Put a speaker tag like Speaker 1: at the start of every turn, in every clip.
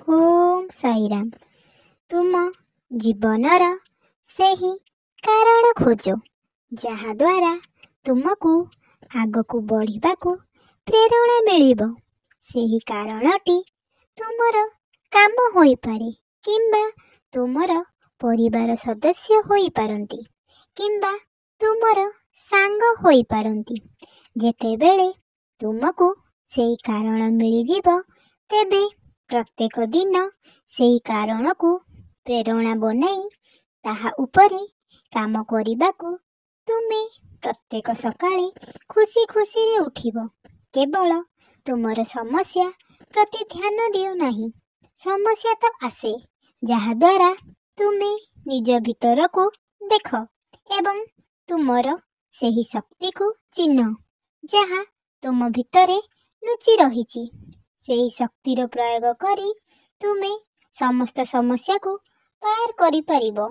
Speaker 1: ओम साईराम। तुम जीवनर सेही कारण खोज जहा द्वारा तुमको आगकू बढ़िबाकू प्रेरणा मिलिब। सेही कारणटी तुमर काम होई पारे किंबा तुमर परिवार सदस्य होई पारंती किंबा तुमर सांग होई पारंती। जेतेबेले तुमको सेही कारण मिलिजिब तेबे प्रत्येक दिन सेही कारण को प्रेरणा बनाई ताहा उपरे काम करिबाकू तुमे प्रत्येक सकाळे खुशी खुशी रे उठिब। केवल तुमर समस्या प्रति ध्यान दियो नाही। समस्या तो आसे जहा द्वारा तुमे निज भीतर को देख एवं तुमर सेही शक्ति को चिन्ह जहा तुम भितरे लुचि रहिछि। सेही शक्तिर प्रयोग करी तुमे समस्त समस्या को पार करि परिबो।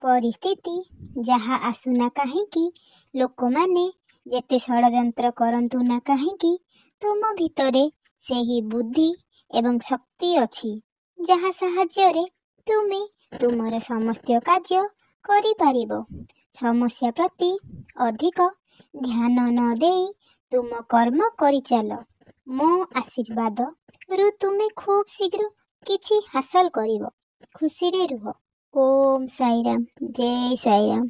Speaker 1: परिस्थिति जहा आसुना काहेकि लोक माने जेते षडयंत्र करंतु ना काहेकि तुम भितरे सेही बुद्धि एवं शक्ति अछि जहा साहाय्य रे तुमे तुमर समस्त कार्य करि परिबो। समस्या प्रति अधिक ध्यान न देई तुम कर्म करि चल। मो आशीर्वाद रु तुमे खूब शीघ्र किछि हासिल करिबो। खुशी रे रुह। ओम साईराम। जय साईराम।